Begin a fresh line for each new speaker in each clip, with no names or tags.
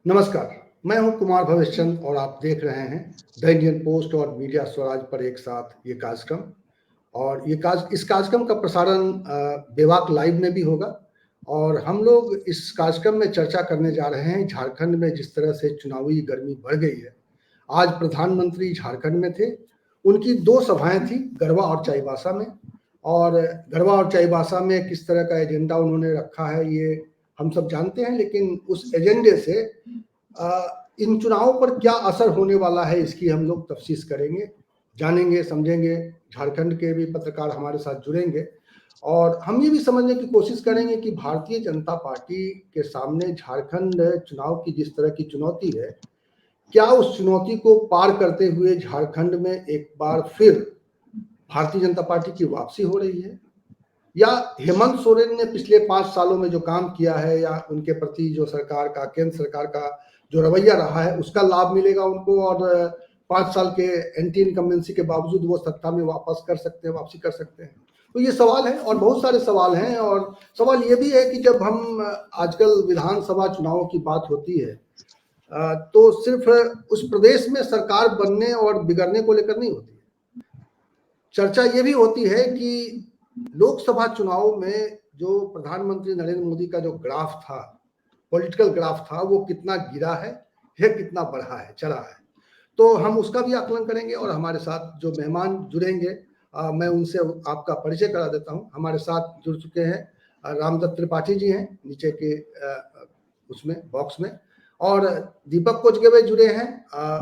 नमस्कार, मैं हूं कुमार भविष्चंद और आप देख रहे हैं द इंडियन पोस्ट और मीडिया स्वराज पर एक साथ ये कार्यक्रम। और इस कार्यक्रम का प्रसारण बेवाक लाइव में भी होगा। और हम लोग इस कार्यक्रम में चर्चा करने जा रहे हैं झारखंड में जिस तरह से चुनावी गर्मी बढ़ गई है। आज प्रधानमंत्री झारखंड में थे, उनकी दो सभाएं थी गढ़वा और चाईबासा में। और गढ़वा और चाईबासा में किस तरह का एजेंडा उन्होंने रखा है ये हम सब जानते हैं, लेकिन उस एजेंडे से इन चुनावों पर क्या असर होने वाला है इसकी हम लोग तफ्सीस करेंगे, जानेंगे, समझेंगे। झारखंड के भी पत्रकार हमारे साथ जुड़ेंगे और हम ये भी समझने की कोशिश करेंगे कि भारतीय जनता पार्टी के सामने झारखंड चुनाव की जिस तरह की चुनौती है, क्या उस चुनौती को पार करते हुए झारखंड में एक बार फिर भारतीय जनता पार्टी की वापसी हो रही है, या हेमंत सोरेन ने पिछले 5 सालों में जो काम किया है या उनके प्रति जो सरकार का, केंद्र सरकार का जो रवैया रहा है, उसका लाभ मिलेगा उनको और 5 साल के एंटी इनकम्बेंसी के बावजूद वो सत्ता में वापसी कर सकते हैं। तो ये सवाल है और बहुत सारे सवाल हैं। और सवाल ये भी है कि जब हम आजकल विधानसभा चुनावों की बात होती है तो सिर्फ उस प्रदेश में सरकार बनने और बिगड़ने को लेकर नहीं होती है। चर्चा ये भी होती है कि लोकसभा चुनाव में जो प्रधानमंत्री नरेंद्र मोदी का जो ग्राफ था, पॉलिटिकल ग्राफ था, वो कितना गिरा है या कितना बढ़ा है, चढ़ा है। तो हम उसका भी आकलन करेंगे। और हमारे साथ जो मेहमान जुड़ेंगे मैं उनसे आपका परिचय करा देता हूं। हमारे साथ जुड़ चुके हैं रामदत्त त्रिपाठी जी हैं नीचे के उसमें बॉक्स में, और दीपक कोचगेवे जुड़े हैं,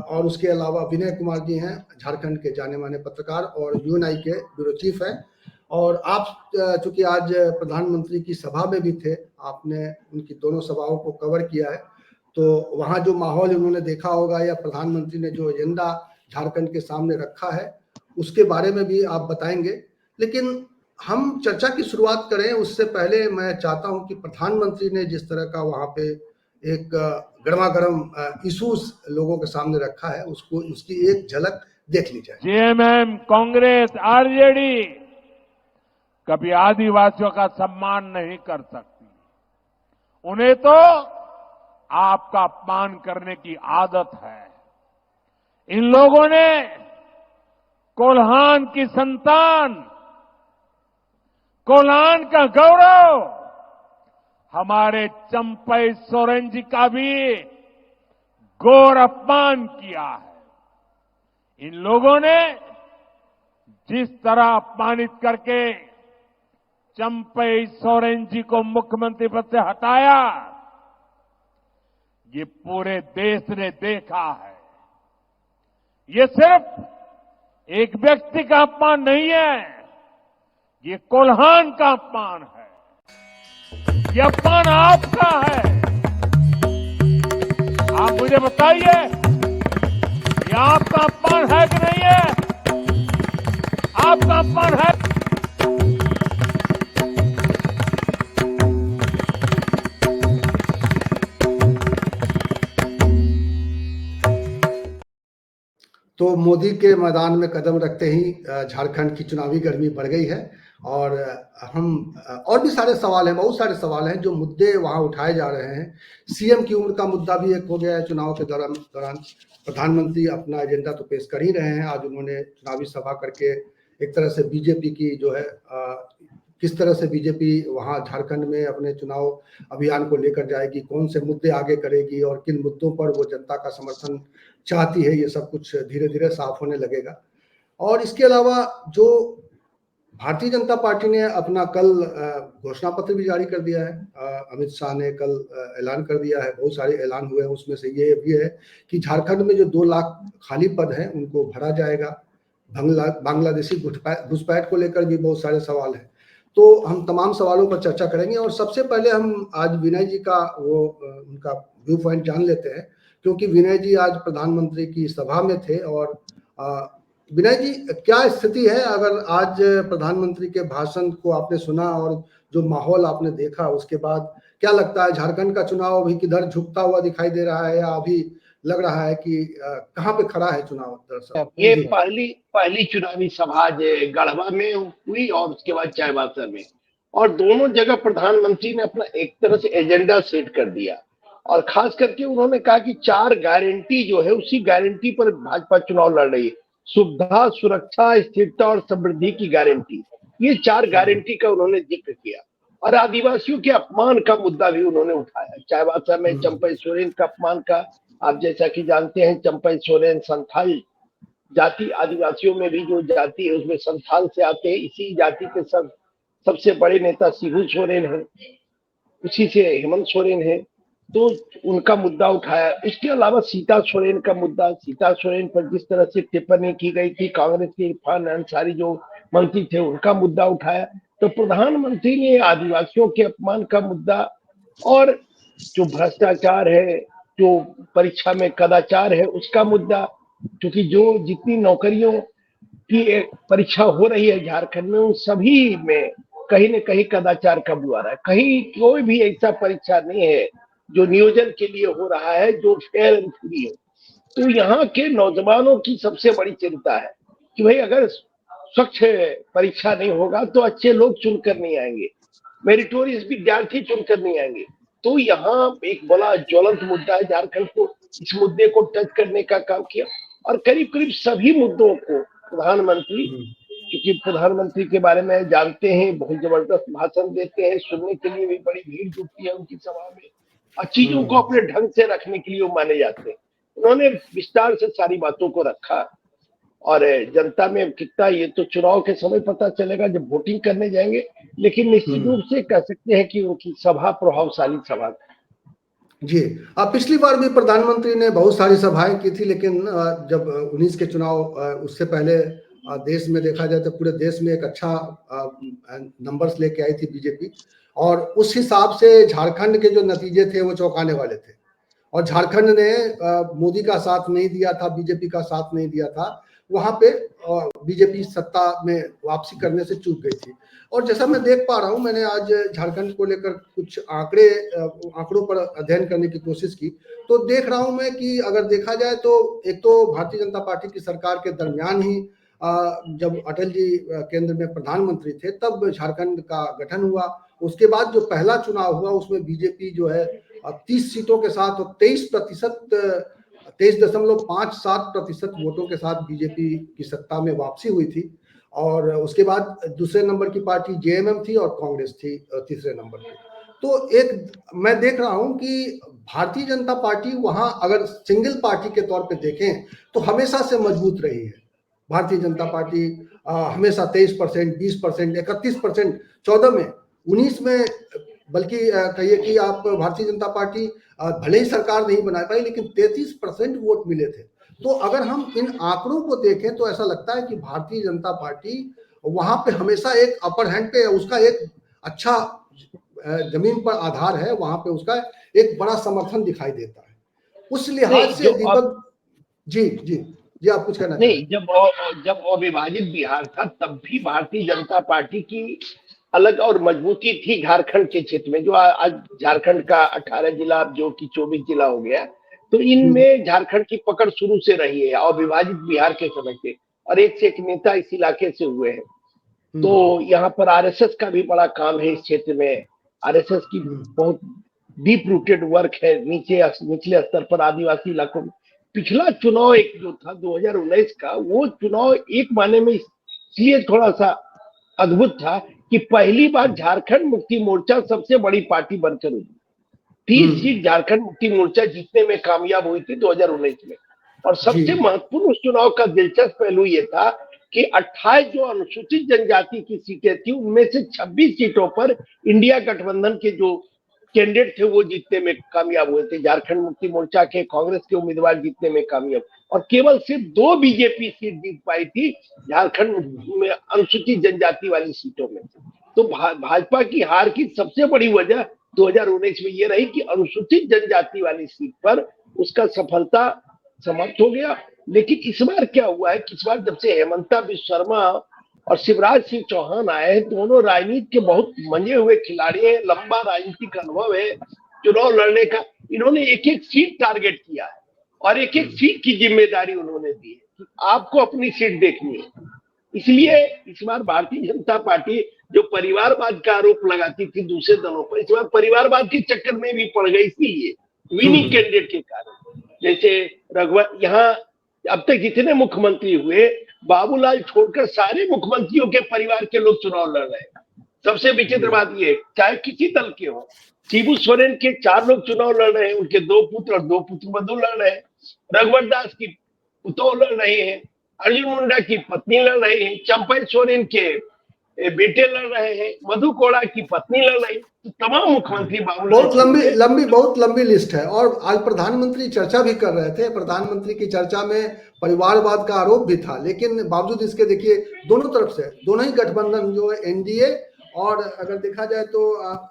और उसके अलावा विनय कुमार जी हैं, झारखंड के जाने माने पत्रकार और यूएनआई के ब्यूरो चीफ हैं। और आप चूंकि आज प्रधानमंत्री की सभा में भी थे, आपने उनकी दोनों सभाओं को कवर किया है, तो वहाँ जो माहौल उन्होंने देखा होगा या प्रधानमंत्री ने जो एजेंडा झारखंड के सामने रखा है उसके बारे में भी आप बताएंगे। लेकिन हम चर्चा की शुरुआत करें उससे पहले मैं चाहता हूं कि प्रधानमंत्री ने जिस तरह का वहाँ पे एक गर्मा गर्म इशूज लोगों के सामने रखा है, उसकी एक झलक देख ली जाए।
जेएमएम, कांग्रेस, आरजेडी कभी आदिवासियों का सम्मान नहीं कर सकती। उन्हें तो आपका अपमान करने की आदत है। इन लोगों ने कोल्हान की संतान, कोल्हान का गौरव, हमारे चंपई सोरेन जी का भी घोर अपमान किया है। इन लोगों ने जिस तरह अपमानित करके चंपई सोरेन जी को मुख्यमंत्री पद से हटाया, ये पूरे देश ने देखा है। ये सिर्फ एक व्यक्ति का अपमान नहीं है, ये कोल्हान का अपमान है। ये अपमान आपका है। आप मुझे बताइए, ये आपका अपमान है कि नहीं है? आपका अपमान है।
तो मोदी के मैदान में कदम रखते ही झारखंड की चुनावी गर्मी बढ़ गई है। और हम और भी सारे सवाल हैं, बहुत सारे सवाल हैं जो मुद्दे वहां उठाए जा रहे हैं। सीएम की उम्र का मुद्दा भी एक हो गया है चुनाव के दौरान। प्रधानमंत्री अपना एजेंडा तो पेश कर ही रहे हैं। आज उन्होंने चुनावी सभा करके एक तरह से बीजेपी की जो है किस तरह से बीजेपी वहां झारखंड में अपने चुनाव अभियान को लेकर जाएगी, कौन से मुद्दे आगे करेगी और किन मुद्दों पर वो जनता का समर्थन चाहती है, ये सब कुछ धीरे धीरे साफ होने लगेगा। और इसके अलावा जो भारतीय जनता पार्टी ने अपना कल घोषणा पत्र भी जारी कर दिया है। अमित शाह ने कल ऐलान कर दिया है, बहुत सारे ऐलान हुए हैं, उसमें से ये भी है कि झारखंड में जो 2 लाख खाली पद हैं उनको भरा जाएगा। बांग्लादेशी घुसपैठ को लेकर भी बहुत सारे सवाल हैं। तो हम तमाम सवालों पर चर्चा करेंगे। और सबसे पहले हम आज विनय जी का उनका व्यू पॉइंट जान लेते हैं, क्योंकि विनय जी आज प्रधानमंत्री की सभा में थे। और विनय जी, क्या स्थिति है अगर आज प्रधानमंत्री के भाषण को आपने सुना और जो माहौल आपने देखा, उसके बाद क्या लगता है झारखंड का चुनाव अभी किधर झुकता हुआ दिखाई दे रहा है, या अभी लग रहा है कि कहाँ पे खड़ा है चुनाव? दरअसल
ये पहली चुनावी सभा गढ़वा में हुई और उसके बाद चाईबासा में, और दोनों जगह प्रधानमंत्री ने अपना एक तरह से एजेंडा सेट कर दिया। और खास करके उन्होंने कहा कि 4 गारंटी जो है उसी गारंटी पर भाजपा चुनाव लड़ रही है। सुविधा, सुरक्षा, स्थिरता और समृद्धि की गारंटी, ये 4 गारंटी का उन्होंने जिक्र किया। और आदिवासियों के अपमान का मुद्दा भी उन्होंने उठाया, चाईबासा में चंपई सोरेन का अपमान का। आप जैसा कि जानते हैं, चंपई सोरेन संथाल जाति, आदिवासियों में भी जो जाति है उसमें संथाल से आते हैं। इसी जाति के सबसे बड़े नेता शिबू सोरेन है, उसी से हेमंत सोरेन है, तो उनका मुद्दा उठाया। इसके अलावा सीता सोरेन का मुद्दा, सीता सोरेन पर जिस तरह से टिप्पणी की गई थी, कांग्रेस के इरफान अंसारी जो मंत्री थे उनका मुद्दा उठाया। तो प्रधानमंत्री ने आदिवासियों के अपमान का मुद्दा और जो भ्रष्टाचार है, जो परीक्षा में कदाचार है उसका मुद्दा, क्योंकि जो जितनी नौकरियों की एक परीक्षा हो रही है झारखंड में, उन सभी में कहीं न कहीं कदाचार का बुआरा है। कहीं कोई भी ऐसा परीक्षा नहीं है जो नियोजन के लिए हो रहा है जो फेयर एंड फ्री हो। तो यहाँ के नौजवानों की सबसे बड़ी चिंता है कि भाई अगर स्वच्छ परीक्षा नहीं होगा तो अच्छे लोग चुनकर नहीं आएंगे, मेरिटोरियस विद्यार्थी चुनकर नहीं आएंगे। तो यहाँ एक बड़ा ज्वलंत मुद्दा है, झारखंड को इस मुद्दे को टच करने का काम किया। और करीब करीब सभी मुद्दों को प्रधानमंत्री, क्योंकि प्रधानमंत्री के बारे में जानते हैं, बहुत जबरदस्त भाषण देते हैं, सुनने के लिए भी बड़ी भीड़ जुटती है उनकी सभा में, और चीजों को अपने ढंग से रखने के लिए वो माने जाते हैं। उन्होंने विस्तार से सारी बातों को रखा। और जनता में कितना, ये तो चुनाव के समय पता चलेगा जब वोटिंग करने जाएंगे, लेकिन निश्चित रूप से कह सकते हैं कि उनकी सभा प्रभावशाली सभा थी।
जी, पिछली बार भी प्रधानमंत्री ने बहुत सारी सभाएं की थी, लेकिन जब 19 के चुनाव, उससे पहले देश में देखा जाए तो पूरे देश में एक अच्छा नंबर्स लेके आई थी बीजेपी, और उस हिसाब से झारखंड के जो नतीजे थे वो चौंकाने वाले थे। और झारखंड ने मोदी का साथ नहीं दिया था, बीजेपी का साथ नहीं दिया था, वहां पे बीजेपी सत्ता में वापसी करने से चूक गई थी। और जैसा मैं देख पा रहा हूं, मैंने आज झारखंड को लेकर कुछ आंकड़ों पर अध्ययन करने की कोशिश की, तो देख रहा हूं मैं कि अगर देखा जाए तो एक तो भारतीय जनता पार्टी की सरकार के दरमियान ही जब अटल जी केंद्र में प्रधानमंत्री थे तब झारखंड का गठन हुआ। उसके बाद जो पहला चुनाव हुआ उसमें बीजेपी जो है 30 सीटों के साथ 23.57% वोटों के साथ बीजेपी की सत्ता में वापसी हुई थी। और उसके बाद दूसरे नंबर की पार्टी जेएमएम थी और कांग्रेस थी तीसरे नंबर पे। तो एक मैं देख रहा हूं कि भारतीय जनता पार्टी वहां अगर सिंगल पार्टी के तौर पे देखें तो हमेशा से मजबूत रही है। भारतीय जनता पार्टी हमेशा 23%, 20%, 31%, 14 में, 19 में, बल्कि कहिए कि आप भारतीय जनता पार्टी भले ही सरकार नहीं बना पाई लेकिन 33% वोट मिले थे। तो अगर हम इन आंकड़ों को देखें तो ऐसा लगता है कि भारतीय जनता पार्टी वहां पे हमेशा एक अपर हैंड पे, उसका एक अच्छा जमीन पर आधार है, वहां पे उसका एक बड़ा समर्थन दिखाई देता है। उस लिहाज से दीपक जी जी जी आप कुछ कहना
नहीं, जब अविभाजित बिहार था तब भी भारतीय जनता पार्टी की अलग और मजबूती थी झारखंड के क्षेत्र में। जो आज झारखंड का 18 जिला जो कि 24 जिला हो गया, तो इनमें झारखंड की पकड़ शुरू से रही है अविभाजित बिहार के समय से, और एक से एक नेता इस इलाके से हुए हैं। तो यहाँ पर आरएसएस का भी बड़ा काम है इस क्षेत्र में। आरएसएस की बहुत डीप रूटेड वर्क है निचले स्तर पर आदिवासी इलाकों में। पिछला चुनाव एक जो था 2019 का, वो चुनाव एक मायने में इसलिए थोड़ा सा अद्भुत था कि पहली बार झारखंड मुक्ति मोर्चा सबसे बड़ी पार्टी बनकर हुई। 30 सीट झारखंड मुक्ति मोर्चा जीतने में कामयाब हुई थी 2019 में। और सबसे महत्वपूर्ण उस चुनाव का दिलचस्प पहलू ये था कि 28 जो अनुसूचित जनजाति की सीटें थी उनमें से 26 सीटों पर इंडिया गठबंधन के जो कैंडिडेट थे वो जीतने में कामयाब हुए थे। झारखंड मुक्ति मोर्चा के कांग्रेस के उम्मीदवार जीतने में कामयाब, और केवल सिर्फ 2 बीजेपी सीट जीत पाई थी झारखंड में अनुसूचित जनजाति वाली सीटों में। तो भाजपा की हार की सबसे बड़ी वजह 2019 में ये रही कि अनुसूचित जनजाति वाली सीट पर उसका सफलता समाप्त हो गया। लेकिन इस बार क्या हुआ है कि इस बार जब से हेमंता बिस्वा शर्मा और शिवराज सिंह चौहान आए हैं, दोनों राजनीति के बहुत मंजे हुए खिलाड़ी हैं, लंबा राजनीतिक अनुभव है चुनाव लड़ने का। इन्होंने एक एक सीट टारगेट किया है और एक एक सीट की जिम्मेदारी उन्होंने दी है कि आपको अपनी सीट देखनी है। इसलिए इस बार भारतीय जनता पार्टी जो परिवारवाद का आरोप लगाती थी दूसरे दलों पर, इस बार परिवारवाद के चक्कर में भी पड़ गई। इसीलिए विनिंग कैंडिडेट के कारण। जैसे रघुवर यहाँ अब तक जितने मुख्यमंत्री हुए, बाबूलाल छोड़कर सारे मुख्यमंत्रियों के परिवार के लोग चुनाव लड़ रहे हैं। सबसे विचित्र बात ये, चाहे किसी दल के हो, शिबू सोरेन के 4 लोग चुनाव लड़ रहे हैं, उनके 2 पुत्र और 2 पुत्रवधू लड़ रहे हैं। रघुवर दास की पुतोह लड़ रहे हैं, अर्जुन मुंडा की पत्नी लड़ रही है, चंपई सोरेन के बेटे लड़ रहे हैं, मधु कोड़ा की पत्नी लड़ रही है। तो तमाम मुख्यमंत्री
बहुत लंबी लिस्ट है। और आज प्रधानमंत्री चर्चा भी कर रहे थे, प्रधानमंत्री की चर्चा में परिवारवाद का आरोप भी था, लेकिन बावजूद इसके देखिए दोनों तरफ से, दोनों ही गठबंधन जो है एनडीए और अगर देखा जाए तो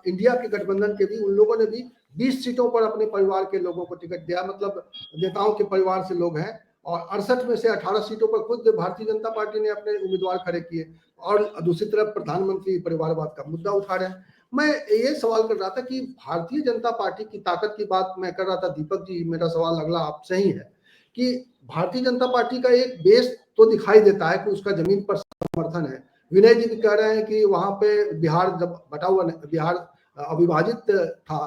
इंडिया के गठबंधन के भी, उन लोगों ने भी 20 सीटों पर अपने परिवार के लोगों को टिकट दिया, मतलब नेताओं के परिवार से लोग हैं। और 68 में से 18 सीटों पर खुद भारतीय जनता पार्टी ने अपने उम्मीदवार खड़े किए, और दूसरी तरफ प्रधानमंत्री परिवारवाद का मुद्दा उठा रहे हैं। मैं ये सवाल कर रहा था कि भारतीय जनता पार्टी की ताकत की बात मैं कर रहा था, दीपक जी मेरा सवाल अगला आपसे ही है कि भारतीय जनता पार्टी का एक बेस तो दिखाई देता है कि उसका जमीन पर समर्थन है। विनय जी भी कह रहे हैं कि वहां पे बिहार जब बटा हुआ, बिहार अविभाजित था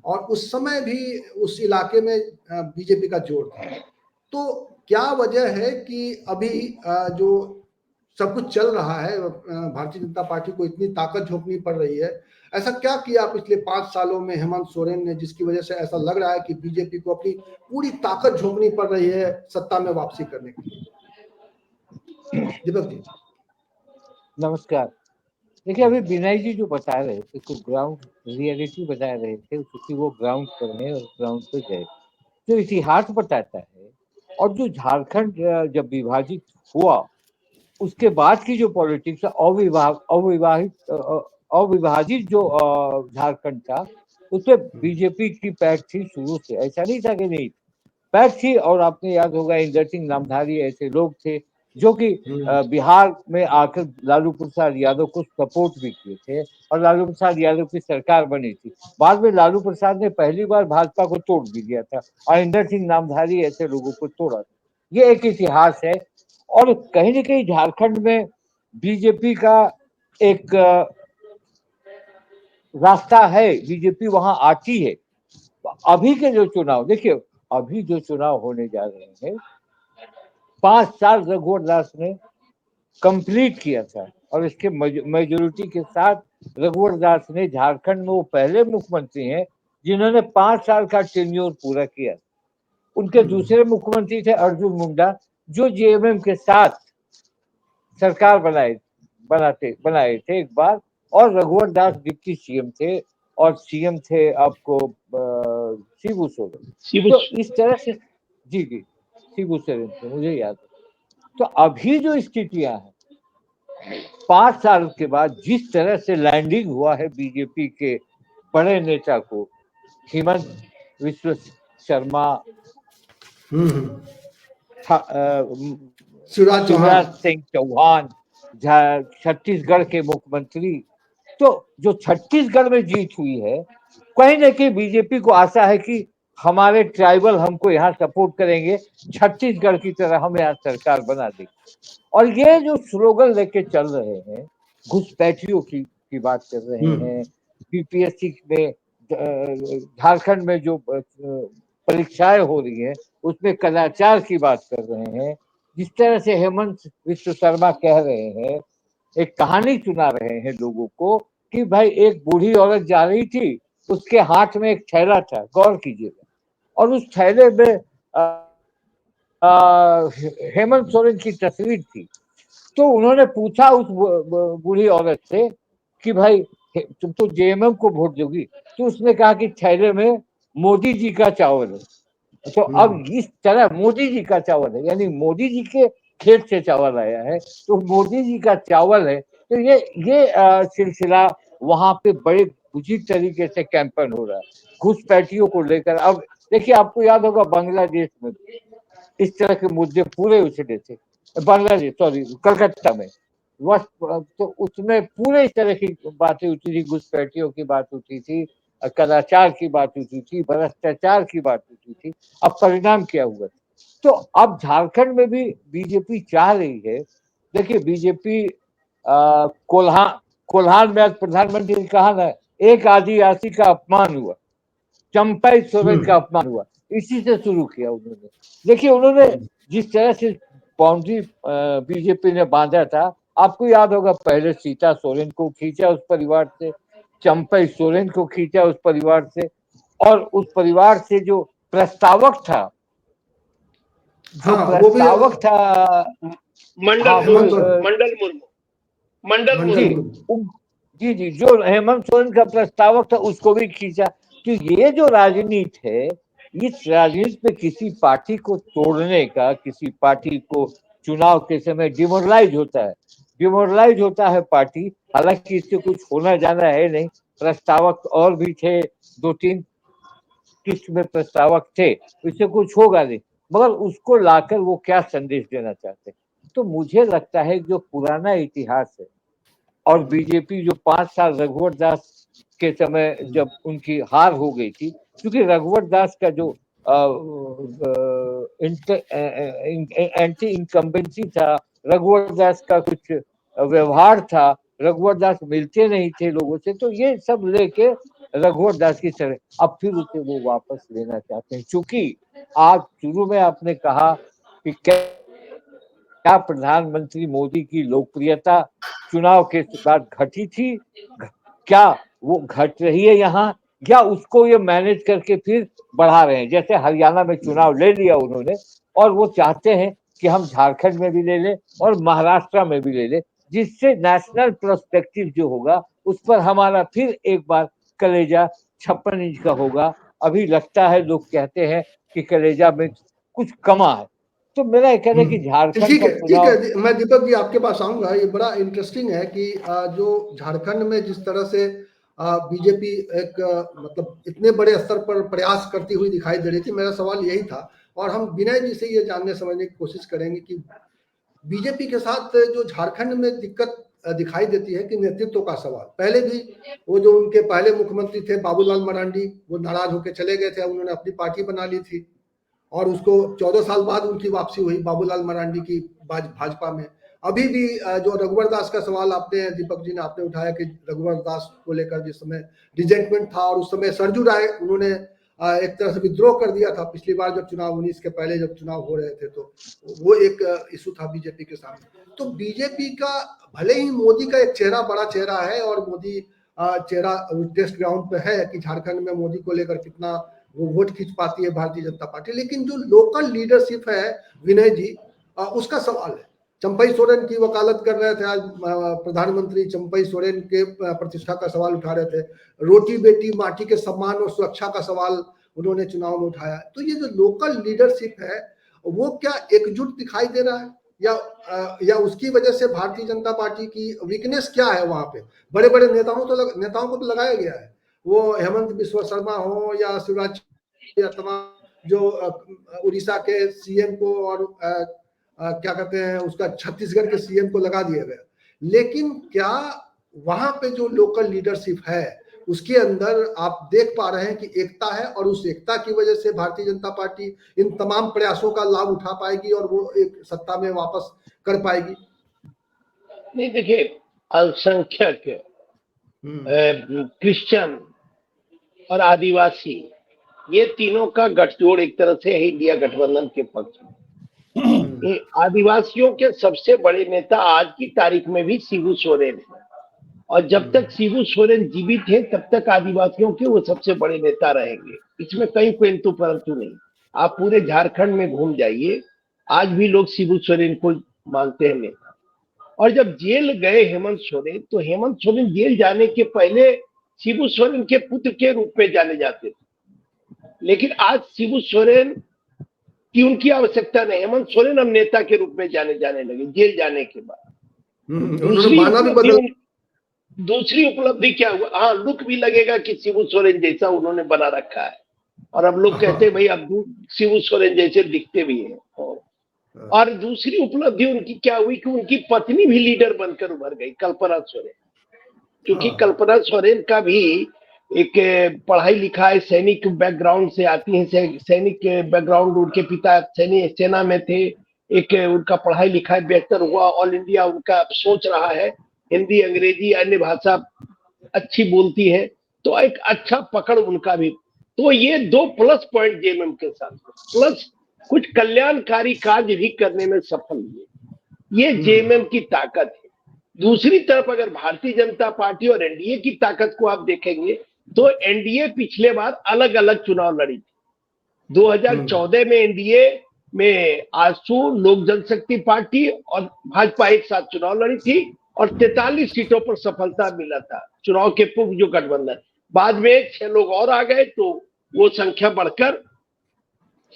और उस समय भी उस इलाके में बीजेपी का जोर था। तो क्या वजह है कि अभी जो सब कुछ चल रहा है, भारतीय जनता पार्टी को इतनी ताकत झोंकनी पड़ रही है? ऐसा क्या किया पिछले 5 सालों में हेमंत सोरेन ने जिसकी वजह से ऐसा लग रहा है कि बीजेपी को अपनी पूरी ताकत झोंकनी पड़ रही है सत्ता में वापसी करने के लिए? दीपक जी
नमस्कार। देखिए, अभी विनय जी जो बता रहे थे तो ग्राउंड रियलिटी बता रहे थे, क्योंकि वो ग्राउंड पर है और ग्राउंड पर गए, जो इतिहास बताता है। और जो झारखंड जब विभाजित हुआ उसके बाद की जो पॉलिटिक्स अविभाजित जो झारखंड था, उसमें बीजेपी की पैठ थी शुरू से, ऐसा नहीं था कि नहीं पैठ थी। और आपने याद होगा इंदर सिंह नामधारी ऐसे लोग थे जो कि बिहार में आकर लालू प्रसाद यादव को सपोर्ट भी किए थे और लालू प्रसाद यादव की सरकार बनी थी। बाद में लालू प्रसाद ने पहली बार भाजपा को तोड़ भी दिया था और इंदर सिंह नामधारी ऐसे लोगों को तोड़ा था। ये एक इतिहास है। और कहीं न कहीं झारखंड में बीजेपी का एक रास्ता है, बीजेपी वहां आती है। अभी के जो चुनाव देखिए, अभी जो चुनाव होने जा रहे हैं, 5 साल रघुवर दास ने कंप्लीट किया था और इसके मेजोरिटी के साथ रघुवर दास ने झारखंड में वो पहले मुख्यमंत्री हैं जिन्होंने 5 साल का टेन्योर पूरा किया। उनके दूसरे मुख्यमंत्री थे अर्जुन मुंडा, जो जेएमएम के साथ सरकार बनाए थे एक बार, और रघुवर दास डिप्टी सीएम थे और सीएम थे आपको शिबू सोरेन। तो इस तरह से जी शिबू सोरेन थे, मुझे याद है। तो अभी जो स्थितियां हैं 5 साल के बाद, जिस तरह से लैंडिंग हुआ है बीजेपी के बड़े नेता को, हेमंत विश्व शर्मा, शिवराज सिंह चौहान, छत्तीसगढ़ के मुख्यमंत्री, तो जो छत्तीसगढ़ में जीत हुई है, कहीं न कहीं बीजेपी को आशा है कि हमारे ट्राइबल हमको यहाँ सपोर्ट करेंगे, छत्तीसगढ़ की तरह हम यहाँ सरकार बना देंगे। और ये जो स्लोगन लेके चल रहे हैं, घुसपैठियों की बात कर रहे हैं, बीपीएससी में झारखंड में जो परीक्षाएं हो रही हैं उसमें कदाचार की बात कर रहे हैं, जिस तरह से हेमंत विश्व शर्मा कह रहे हैं, एक कहानी सुना रहे हैं लोगों को कि भाई एक बूढ़ी औरत जा रही थी, उसके हाथ में एक थैला था, गौर कीजिएगा, और उस थैले में हेमंत सोरेन की तस्वीर थी। तो उन्होंने पूछा उस बूढ़ी औरत से कि भाई तुम तो जेएमएम को वोट दोगी? तो उसने कहा कि थैले में मोदी जी का चावल है। तो अब इस तरह मोदी जी का चावल है, यानी मोदी जी के खेत से चावल आया है, तो मोदी जी का चावल है। तो ये सिलसिला वहां पे बड़े उचित तरीके से कैंपेन हो रहा है घुसपैठियों को लेकर। अब देखिए, आपको याद होगा बांग्लादेश में इस तरह के मुद्दे पूरे उछले थे, कलकत्ता में, तो उसमें पूरे इस तरह की बातें उठी थी, घुसपैठियों की बात उठी थी, कदाचार की बात उठी थी, भ्रष्टाचार की बात उठी थी। अब परिणाम क्या हुआ? तो अब झारखंड में भी बीजेपी चाह रही है। देखिए, बीजेपी कोल्हान में आज प्रधानमंत्री ने कहा ना, एक आदिवासी का अपमान हुआ, चंपाई सोरेन का अपमान हुआ, इसी से शुरू किया उन्होंने। देखिए उन्होंने जिस तरह से बाउंड्री बीजेपी ने बांधा था, आपको याद होगा, पहले सीता सोरेन को खींचा उस परिवार से, चंपाई सोरेन को खींचा उस परिवार से, और उस परिवार से जो प्रस्तावक था,
मंडल मुर्मू
जी, जो हेमंत सोरेन का प्रस्तावक था उसको भी खींचा। तो ये जो राजनीति है, इस राजनीति पे किसी पार्टी को तोड़ने का, किसी पार्टी को चुनाव के समय डिमोरलाइज होता है पार्टी। हालांकि इससे कुछ होना जाना है नहीं, प्रस्तावक और भी थे, 2-3 किस्त में प्रस्तावक थे, इससे कुछ होगा नहीं, मगर उसको लाकर वो क्या संदेश देना चाहते हैं। तो मुझे लगता है जो पुराना इतिहास है, और बीजेपी जो 5 साल रघुवर दास के समय जब उनकी हार हो गई थी, क्योंकि रघुवर दास का जो एंटी इनकम्बेंसी था, रघुवर दास का कुछ व्यवहार था, रघुवर दास मिलते नहीं थे लोगों से, तो ये सब लेके रघुवर दास की तरह अब फिर उसे वो वापस लेना चाहते हैं। क्योंकि आज शुरू में आपने कहा कि क्या प्रधानमंत्री मोदी की लोकप्रियता चुनाव के बाद घटी थी, क्या वो घट रही है यहाँ, या उसको ये मैनेज करके फिर बढ़ा रहे हैं। जैसे हरियाणा में चुनाव ले लिया उन्होंने, और वो चाहते हैं कि हम झारखंड में भी ले लें और महाराष्ट्र में भी ले लें, जिससे नेशनल पर्सपेक्टिव जो होगा उस पर हमारा फिर एक बार कलेजा 56 इंच का होगा। अभी लगता है, लोग कहते हैं कि कलेजा में कुछ कमा है। तो मेरा ये कहना है कि झारखंड
ठीक
का
है,
चुनाव,
मैं दीपक जी आपके पास आऊंगा। ये बड़ा इंटरेस्टिंग है कि जो झारखंड में जिस तरह से बीजेपी एक मतलब इतने बड़े स्तर पर प्रयास करती हुई दिखाई दे रही थी। मेरा सवाल यही था, और हम विनय जी से ये जानने समझने की कोशिश करेंगे कि बीजेपी के साथ जो झारखंड में दिक्कत दिखाई देती है कि नेतृत्व का सवाल। पहले भी वो जो उनके पहले मुख्यमंत्री थे बाबूलाल मरांडी, वो नाराज होकर चले गए थे, उन्होंने अपनी पार्टी बना ली थी, और उसको 14 साल बाद उनकी वापसी हुई बाबूलाल मरांडी की भाजपा में। अभी भी जो रघुवर दास का सवाल आपने, दीपक जी ने आपने उठाया कि रघुवर दास को लेकर जिस समय रिजेंटमेंट था, और उस समय सरजू राय उन्होंने एक तरह से विद्रोह कर दिया था पिछली बार जब चुनाव 19 के पहले जब चुनाव हो रहे थे, तो वो एक इशू था बीजेपी के सामने। तो बीजेपी का भले ही मोदी का एक चेहरा बड़ा चेहरा है, और मोदी चेहरा टेस्ट ग्राउंड पे है कि झारखंड में मोदी को लेकर कितना वो वोट खींच पाती है भारतीय जनता पार्टी, लेकिन जो लोकल लीडरशिप है विनय जी, उसका सवाल है। चंपई सोरेन की वकालत कर रहे थे आज प्रधानमंत्री, चंपई सोरेन के प्रतिष्ठा का सवाल उठा रहे थे, रोटी बेटी माटी के सम्मान और सुरक्षा का सवाल उन्होंने चुनाव में उठाया। तो ये जो लोकल लीडरशिप है वो क्या एकजुट दिखाई दे रहा है, या उसकी वजह से भारतीय जनता पार्टी की वीकनेस क्या है? वहां पे बड़े बड़े नेताओं को तो लगाया गया है, वो हेमंत बिस्वा शर्मा हो या शिवराज, या तमाम जो उड़ीसा के सीएम को और क्या कहते हैं उसका छत्तीसगढ़ के सीएम को लगा दिया गया। लेकिन क्या वहां पे जो लोकल लीडरशिप है उसके अंदर आप देख पा रहे हैं कि एकता है, और उस एकता की वजह से भारतीय जनता पार्टी इन तमाम प्रयासों का लाभ उठा पाएगी और वो एक सत्ता में वापस कर पाएगी?
नहीं, देखिए, अल्पसंख्यक, क्रिश्चियन और आदिवासी, ये तीनों का गठजोड़ एक तरह से है इंडिया गठबंधन के पक्ष में। आदिवासियों के सबसे बड़े नेता आज की तारीख में भी शिबू सोरेन है, और जब तक शिबू सोरेन जीवित है तब तक आदिवासियों के वो सबसे बड़े नेता रहेंगे। इसमें कहीं किंतु परंतु नहीं। आप पूरे झारखंड में घूम जाइए, आज भी लोग शिबू सोरेन को मानते हैं नेता। और जब जेल गए हेमंत सोरेन, तो हेमंत सोरेन जेल जाने के पहले शिबू सोरेन के पुत्र के रूप में जाने जाते थे, लेकिन आज शिबू सोरेन की उनकी आवश्यकता नहीं, हेमंत सोरेन अब नेता के रूप में जाने लगे जेल जाने के बाद। दूसरी उपलब्धि क्या हुआ? हाँ, लुक भी लगेगा कि शिबू सोरेन जैसा उन्होंने बना रखा है, और अब लोग कहते हैं भाई अब शिबू सोरेन जैसे दिखते भी हैं। और दूसरी उपलब्धि उनकी क्या हुई कि उनकी पत्नी भी लीडर बनकर उभर गई, कल्पना सोरेन। क्योंकि कल्पना सोरेन का भी एक पढ़ाई लिखाई सैनिक बैकग्राउंड से आती है, सैनिक बैकग्राउंड, उनके पिता सैनिक सेना में थे। एक उनका पढ़ाई लिखाई बेहतर हुआ, ऑल इंडिया उनका सोच रहा है, हिंदी अंग्रेजी अन्य भाषा अच्छी बोलती है, तो एक अच्छा पकड़ उनका भी तो ये 2 प्लस पॉइंट जेएमएम के साथ, प्लस कुछ कल्याणकारी कार्य भी करने में सफल हुए। ये जेएमएम की ताकत है। दूसरी तरफ अगर भारतीय जनता पार्टी और एनडीए की ताकत को आप देखेंगे तो एनडीए पिछले बार अलग अलग चुनाव लड़ी थी। 2014 में एनडीए में आजसू, लोक जनशक्ति पार्टी और भाजपा एक साथ चुनाव लड़ी थी और 43 सीटों पर सफलता मिला था चुनाव के पूर्व जो गठबंधन। बाद में 6 लोग और आ गए तो वो संख्या बढ़कर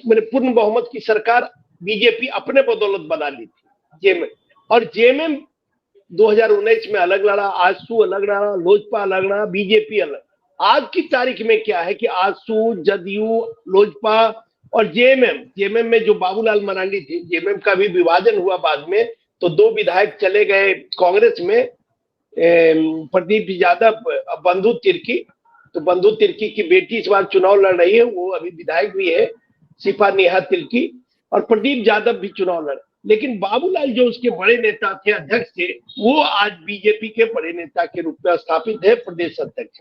मैंने पूर्ण बहुमत की सरकार बीजेपी अपने बदौलत बना ली थी जेएमएम। और जेएमएम 2019 में अलग लड़ा, आजसू अलग लड़ा, लोजपा अलग लड़ा, बीजेपी अलग। आज की तारीख में क्या है कि आजसू, जदयू, लोजपा और जेएमएम में जो बाबूलाल मरांडी थे, जेएमएम का भी विभाजन हुआ बाद में, तो 2 विधायक चले गए कांग्रेस में, प्रदीप यादव, बंधु तिर्की। तो बंधु तिर्की की बेटी इस बार चुनाव लड़ रही है, वो अभी विधायक भी है, सिपा नेहा तिर्की, और प्रदीप यादव भी चुनाव लड़। लेकिन बाबूलाल जो उसके बड़े नेता थे, अध्यक्ष थे, वो आज बीजेपी के बड़े नेता के रूप में स्थापित है, प्रदेश अध्यक्ष।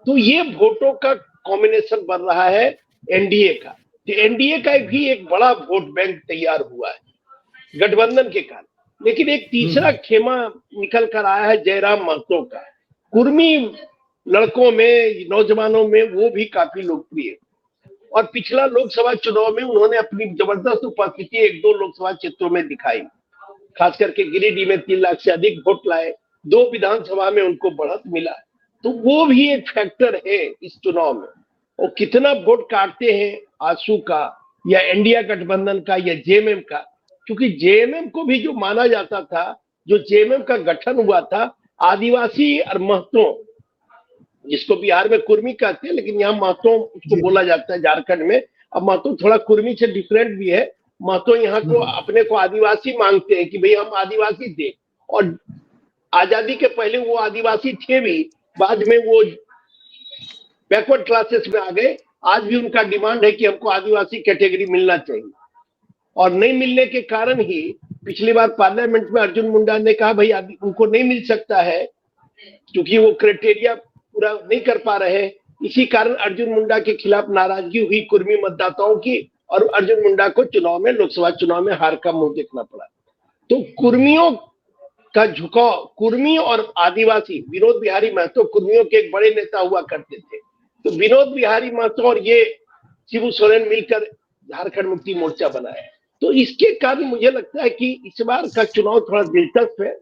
तो ये वोटों का कॉम्बिनेशन बन रहा है एनडीए का। तो एनडीए का भी एक बड़ा वोट बैंक तैयार हुआ है गठबंधन के कारण। लेकिन एक तीसरा खेमा निकल कर आया है जयराम महतो का, कुर्मी लड़कों में, नौजवानों में वो भी काफी लोकप्रिय। और पिछला लोकसभा चुनाव में उन्होंने अपनी जबरदस्त उपस्थिति 1-2 लोकसभा क्षेत्रों में दिखाई, खास करके गिरिडीह में 3 लाख से अधिक वोट लाए, 2 विधानसभा में उनको बढ़त मिला। तो वो भी एक फैक्टर है इस चुनाव में। और कितना वोट काटते हैं आजसू का या इंडिया गठबंधन का या जेएमएम का, क्योंकि जेएमएम को भी जो माना जाता था, जो जेएमएम का गठन हुआ था आदिवासी और महतो, जिसको बिहार में कुर्मी कहते हैं लेकिन यहाँ महतो उसको बोला जाता है झारखंड में। अब महतो थोड़ा कुर्मी से डिफरेंट भी है। महतो यहाँ को अपने को आदिवासी मांगते हैं कि भाई हम आदिवासी थे, और आजादी के पहले वो आदिवासी थे भी, बाद में वो बैकवर्ड क्लासेस में आ गए। आज भी उनका डिमांड है कि हमको आदिवासी कैटेगरी मिलना चाहिए, और नहीं मिलने के कारण ही पिछली बार पार्लियामेंट में अर्जुन मुंडा ने कहा भाई उनको नहीं मिल सकता है क्योंकि वो क्राइटेरिया पूरा नहीं कर पा रहे। इसी कारण अर्जुन मुंडा के खिलाफ नाराजगी हुई कुर्मी मतदाताओं की, और अर्जुन मुंडा को चुनाव में, लोकसभा चुनाव में हार का मुंह देखना पड़ा। तो कुर्मियों का झुकाव, कुर्मी और आदिवासी, विनोद बिहारी महतो कुर्मियों के एक बड़े नेता हुआ करते थे, तो विनोद बिहारी महतो और ये शिबू सोरेन मिलकर झारखंड मुक्ति मोर्चा बनाया। तो इसके कारण मुझे लगता है कि इस बार का चुनाव थोड़ा दिलचस्प है।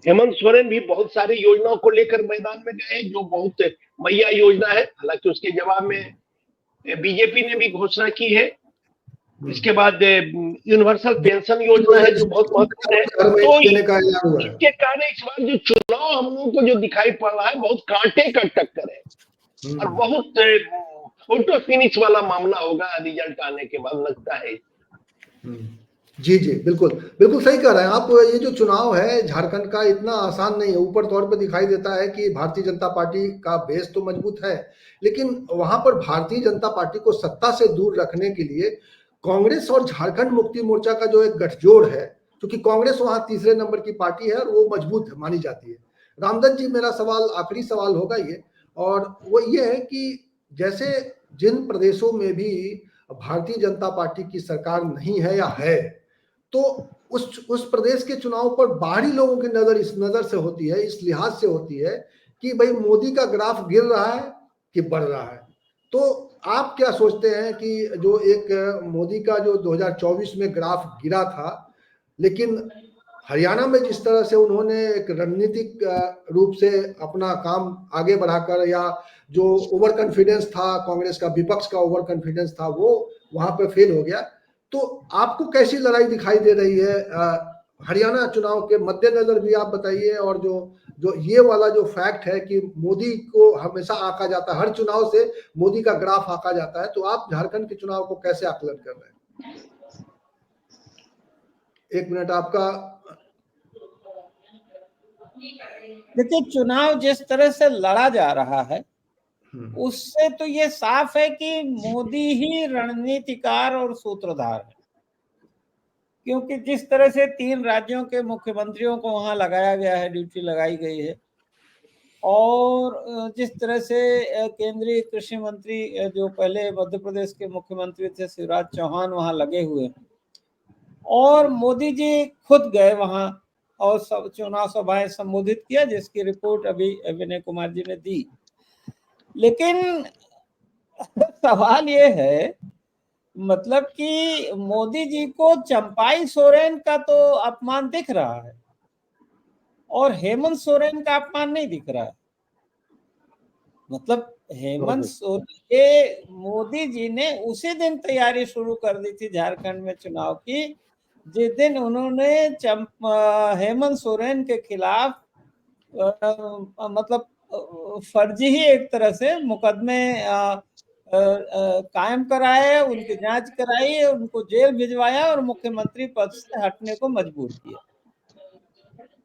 हेमंत सोरेन भी बहुत सारी योजनाओं को लेकर मैदान में गए, जो बहुत मैया योजना है, हालांकि उसके जवाब में बीजेपी ने भी घोषणा की है। इसके बाद यूनिवर्सल पेंशन योजना है जो बहुत महत्वपूर्ण है। तो इसके कारण इस बार जो चुनाव हम लोगों को जो दिखाई पड़ रहा है, बहुत कांटे का टक्कर है और बहुत फोटो फिनिश वाला मामला होगा रिजल्ट आने के बाद, लगता है।
जी जी, बिल्कुल बिल्कुल सही कह रहे हैं आप। ये जो चुनाव है झारखंड का इतना आसान नहीं है। ऊपर तौर पर दिखाई देता है कि भारतीय जनता पार्टी का बेस तो मजबूत है, लेकिन वहां पर भारतीय जनता पार्टी को सत्ता से दूर रखने के लिए कांग्रेस और झारखंड मुक्ति मोर्चा का जो एक गठजोड़ है, क्योंकि कांग्रेस वहां तीसरे नंबर की पार्टी है और वो मजबूत मानी जाती है। रामदत्त जी, मेरा सवाल, आखिरी सवाल होगा ये, और वो ये है कि जैसे जिन प्रदेशों में भी भारतीय जनता पार्टी की सरकार नहीं है या है, तो उस प्रदेश के चुनाव पर बाहरी लोगों की नजर इस नजर से होती है, इस लिहाज से होती है कि भाई मोदी का ग्राफ गिर रहा है कि बढ़ रहा है। तो आप क्या सोचते हैं कि जो एक मोदी का जो 2024 में ग्राफ गिरा था, लेकिन हरियाणा में जिस तरह से उन्होंने एक रणनीतिक रूप से अपना काम आगे बढ़ाकर, या जो ओवर कॉन्फिडेंस था कांग्रेस का, विपक्ष का ओवर कॉन्फिडेंस था, वो वहां पर फेल हो गया। तो आपको कैसी लड़ाई दिखाई दे रही है हरियाणा चुनाव के मद्देनजर भी आप बताइए, और जो ये वाला जो फैक्ट है कि मोदी को हमेशा आंका जाता है, हर चुनाव से मोदी का ग्राफ आंका जाता है, तो आप झारखंड के चुनाव को कैसे आकलन कर रहे हैं? 1 मिनट आपका।
देखिए, चुनाव जिस तरह से लड़ा जा रहा है उससे तो ये साफ है कि मोदी ही रणनीतिकार और सूत्रधार है, क्योंकि जिस तरह से 3 राज्यों के मुख्यमंत्रियों को वहां लगाया गया है, ड्यूटी लगाई गई है, और जिस तरह से केंद्रीय कृषि मंत्री जो पहले मध्य प्रदेश के मुख्यमंत्री थे शिवराज चौहान वहां लगे हुए हैं, और मोदी जी खुद गए वहां और सब चुनाव सभाएं संबोधित किया, जिसकी रिपोर्ट अभी विनय कुमार जी ने दी। लेकिन सवाल ये है, मतलब कि मोदी जी को चंपाई सोरेन का तो अपमान दिख रहा है और हेमंत सोरेन का अपमान नहीं दिख रहा है। मतलब हेमंत सोरेन के मोदी जी ने उसी दिन तैयारी शुरू कर दी थी झारखंड में चुनाव की, जिस दिन उन्होंने हेमंत सोरेन के खिलाफ मतलब फर्जी ही एक तरह से मुकदमे कायम कराए, उनकी जांच कराई, उनको जेल भिजवाया और मुख्यमंत्री पद से हटने को मजबूर किया।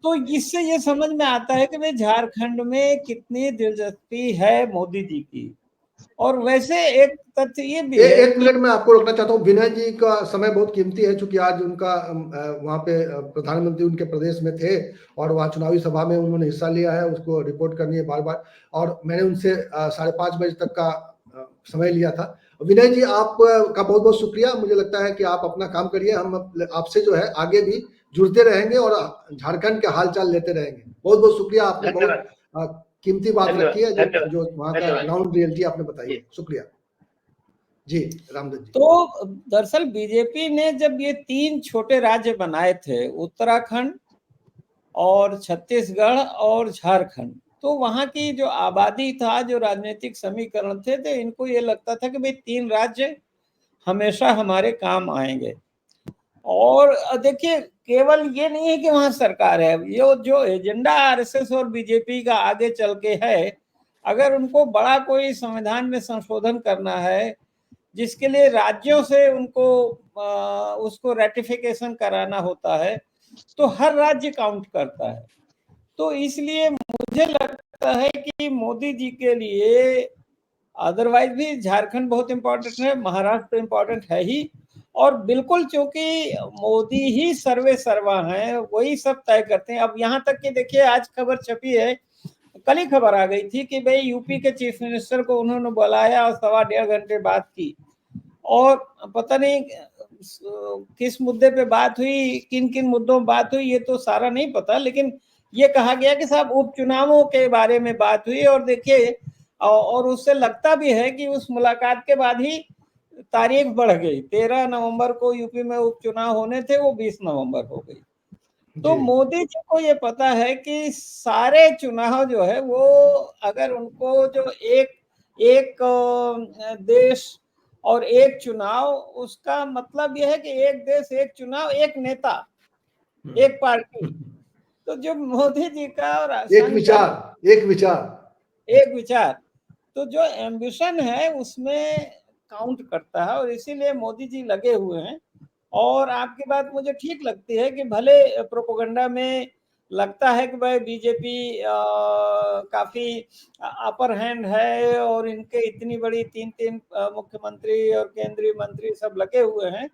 तो इससे ये समझ में आता है कि भाई झारखंड में कितनी दिलचस्पी है मोदी जी की। और वैसे एक तथ्य ये भी है,
एक मिनट में आपको रोकना चाहता हूँ। विनय जी का समय बहुत कीमती है, चूंकि आज उनका वहां पे प्रधानमंत्री उनके प्रदेश में थे और वहां चुनावी सभा में उन्होंने हिस्सा लिया है, उसको रिपोर्ट करनी है बार बार, और मैंने उनसे 5:30 बजे तक का समय लिया था। विनय जी आपका बहुत बहुत शुक्रिया। मुझे लगता है कि आप अपना काम करिए, हम आपसे जो है आगे भी जुड़ते रहेंगे और झारखंड के हालचाल लेते रहेंगे। बहुत बहुत शुक्रिया, आपने बहुत कीमती बात रखी है, जो वहाँ का ग्राउंड रियलिटी आपने बताई है। शुक्रिया जी रामदत्त जी।
तो दरअसल बीजेपी ने जब ये 3 छोटे राज्य बनाए थे, उत्तराखंड और छत्तीसगढ़ और झारखंड, तो वहां की जो आबादी था, जो राजनीतिक समीकरण थे, तो इनको ये लगता था कि भाई 3 राज्य हमेशा हमारे काम आएंगे। और देखिए, केवल ये नहीं है कि वहां सरकार है, ये जो एजेंडा आरएसएस और बीजेपी का आगे चल के है, अगर उनको बड़ा कोई संविधान में संशोधन करना है जिसके लिए राज्यों से उनको उसको रेटिफिकेशन कराना होता है, तो हर राज्य काउंट करता है। तो इसलिए मुझे लगता है कि मोदी जी के लिए अदरवाइज भी झारखंड बहुत इंपॉर्टेंट है, महाराष्ट्र इंपॉर्टेंट है ही, और बिल्कुल चूंकि मोदी ही सर्वे सर्वा हैं, वही सब तय करते हैं। अब यहाँ तक कि देखिए, आज खबर छपी है, कल ही खबर आ गई थी कि भाई यूपी के चीफ मिनिस्टर को उन्होंने बुलाया और 1.25 घंटे बात की, और पता नहीं किस मुद्दे पे बात हुई, किन किन मुद्दों में बात हुई, ये तो सारा नहीं पता, लेकिन ये कहा गया कि साहब उपचुनावों के बारे में बात हुई। और देखिए, और उससे लगता भी है कि उस मुलाकात के बाद ही तारीख बढ़ गई, 13 नवंबर को यूपी में उपचुनाव होने थे, वो 20 नवंबर हो गई। तो मोदी जी को ये पता है कि सारे चुनाव जो है वो, अगर उनको जो एक देश और एक चुनाव, उसका मतलब यह है कि एक देश एक चुनाव एक नेता एक पार्टी, तो जो मोदी जी का और
एक विचार
तो जो एम्बिशन है उसमें काउंट करता है, और इसीलिए मोदी जी लगे हुए हैं। और आपकी बात मुझे ठीक लगती है कि भले प्रोपेगेंडा में लगता है कि भाई बीजेपी काफी अपर हैंड है और इनके इतनी बड़ी 3 मुख्यमंत्री और केंद्रीय मंत्री सब लगे हुए हैं,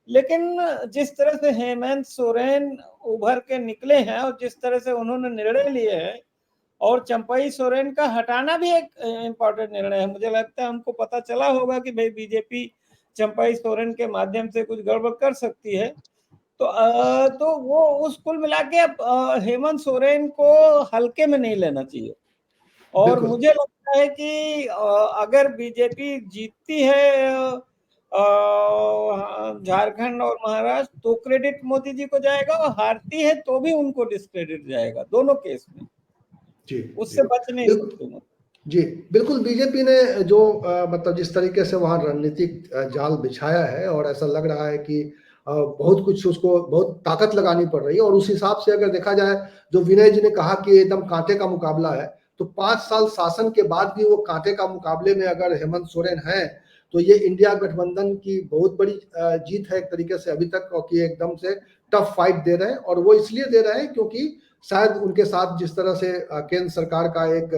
लेकिन जिस तरह से हेमंत सोरेन उभर के निकले हैं और जिस तरह से उन्होंने निर्णय लिए हैं, और चंपाई सोरेन का हटाना भी एक इम्पोर्टेंट निर्णय है। मुझे लगता है उनको पता चला होगा कि भाई बीजेपी चंपाई सोरेन के माध्यम से कुछ गड़बड़ कर सकती है, तो वो उस कुल मिला के अब हेमंत सोरेन को हल्के में नहीं लेना चाहिए। और मुझे लगता है कि अगर बीजेपी जीतती है झारखंड और महाराष्ट्र, तो क्रेडिट मोदी जी को जाएगा, और हारती है तो भी उनको डिस्क्रेडिट जाएगा, दोनों केस में जी, उससे बच नहीं सकते।
जी बिल्कुल। बीजेपी ने जो मतलब जिस तरीके से वहां रणनीतिक जाल बिछाया है, और ऐसा लग रहा है कि बहुत कुछ उसको बहुत ताकत लगानी पड़ रही है, और उस हिसाब से अगर देखा जाए, जो विनय जी ने कहा कि एकदम कांटे का मुकाबला है, तो 5 साल शासन के बाद भी वो कांटे का मुकाबले में अगर हेमंत सोरेन है, तो ये इंडिया गठबंधन की बहुत बड़ी जीत है एक तरीके से अभी तक, और कि एकदम से टफ फाइट दे रहे हैं। और वो इसलिए दे रहे हैं क्योंकि शायद उनके साथ जिस तरह से केंद्र सरकार का एक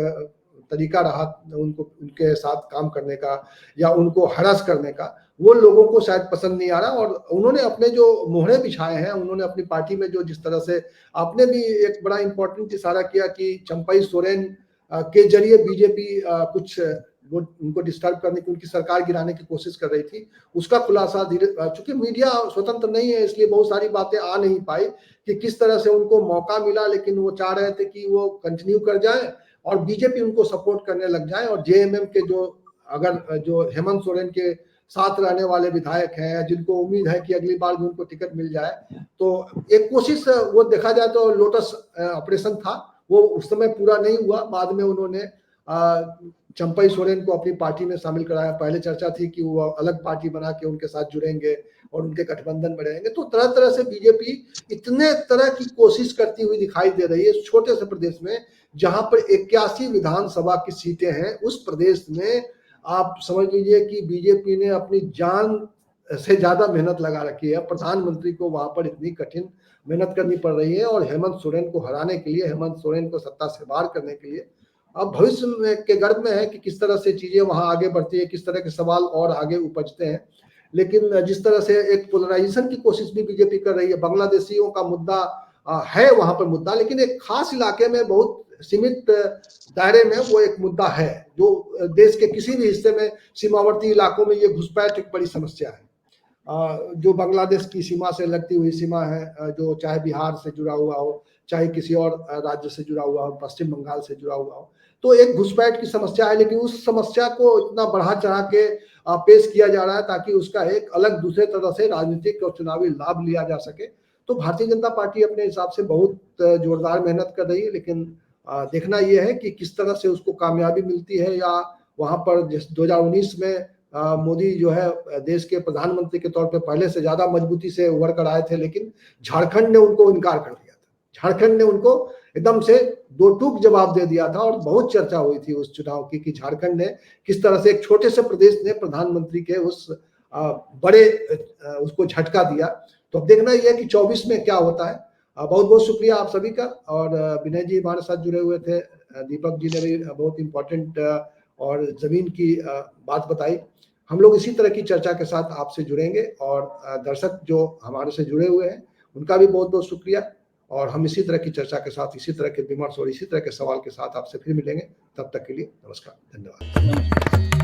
तरीका रहा उनको उनके साथ काम करने का या उनको हरास करने का, वो लोगों को शायद पसंद नहीं आ रहा। और उन्होंने अपने जो मोहरे बिछाए हैं, उन्होंने अपनी पार्टी में जो जिस तरह से, आपने भी एक बड़ा इंपॉर्टेंट इशारा किया कि चंपाई सोरेन के जरिए बीजेपी कुछ वो उनको डिस्टर्ब करने की, उनकी सरकार गिराने की कोशिश कर रही थी, उसका खुलासा धीरे, चूंकि मीडिया स्वतंत्र नहीं है इसलिए बहुत सारी बातें आ नहीं पाई कि किस तरह से उनको मौका मिला, लेकिन वो चाह रहे थे कि वो कंटिन्यू कर जाए और बीजेपी उनको सपोर्ट करने लग जाए। और जेएमएम के जो हेमंत सोरेन के साथ रहने वाले विधायक हैं, जिनको उम्मीद है कि अगली बार भी उनको टिकट मिल जाए, तो एक कोशिश वो देखा जाए तो लोटस ऑपरेशन था, वो उस समय पूरा नहीं हुआ। बाद में उन्होंने चंपई सोरेन को अपनी पार्टी में शामिल कराया। पहले चर्चा थी कि वो अलग पार्टी बना के उनके साथ जुड़ेंगे और उनके गठबंधन में रहेंगे। तो तरह तरह से बीजेपी इतने तरह की कोशिश करती हुई दिखाई दे रही है छोटे से प्रदेश में, जहां पर 81 विधानसभा की सीटें हैं। उस प्रदेश में आप समझ लीजिए कि बीजेपी ने अपनी जान से ज्यादा मेहनत लगा रखी है। प्रधानमंत्री को वहां पर इतनी कठिन मेहनत करनी पड़ रही है और हेमंत सोरेन को हराने के लिए, हेमंत सोरेन को सत्ता से बाहर करने के लिए अब भविष्य में के गर्भ में है कि किस तरह से चीजें वहां आगे बढ़ती है, किस तरह के सवाल और आगे उपजते हैं। लेकिन जिस तरह से एक पोलराइजेशन की कोशिश भी बीजेपी कर रही है, बांग्लादेशियों का मुद्दा है वहां पर मुद्दा, लेकिन एक खास इलाके में बहुत सीमित दायरे में वो एक मुद्दा है, जो देश के किसी भी हिस्से में सीमावर्ती इलाकों में ये घुसपैठ एक बड़ी समस्या है। जो बांग्लादेश की सीमा से लगती हुई सीमा है, जो चाहे बिहार से जुड़ा हुआ हो, चाहे किसी और राज्य से जुड़ा हुआ हो, पश्चिम बंगाल से जुड़ा हुआ हो, तो एक घुसपैठ की समस्या है। लेकिन उस समस्या को इतना बढ़ा चढ़ा के पेश किया जा रहा है ताकि उसका एक अलग दूसरे तरह से राजनीतिक और चुनावी लाभ लिया जा सके। तो भारतीय जनता पार्टी अपने हिसाब से बहुत जोरदार मेहनत कर रही है, लेकिन देखना यह है कि किस तरह से उसको कामयाबी मिलती है, या वहां पर 2019 में मोदी जो है देश के प्रधानमंत्री के तौर पे पहले से ज्यादा मजबूती से उभर कर आए थे, लेकिन झारखंड ने उनको इनकार कर दिया था। झारखंड ने उनको एकदम से दो टूक जवाब दे दिया था और बहुत चर्चा हुई थी उस चुनाव की कि झारखंड ने किस तरह से एक छोटे से प्रदेश ने प्रधानमंत्री के उस बड़े उसको झटका दिया। तो अब देखना यह है कि 24 में क्या होता है। बहुत बहुत शुक्रिया आप सभी का। और विनय जी हमारे साथ जुड़े हुए थे, दीपक जी ने भी बहुत इंपॉर्टेंट और जमीन की बात बताई। हम लोग इसी तरह की चर्चा के साथ आपसे जुड़ेंगे और दर्शक जो हमारे से जुड़े हुए हैं उनका भी बहुत बहुत शुक्रिया। और हम इसी तरह की चर्चा के साथ, इसी तरह के विमर्श और इसी तरह के सवाल के साथ आपसे फिर मिलेंगे। तब तक के लिए नमस्कार, धन्यवाद।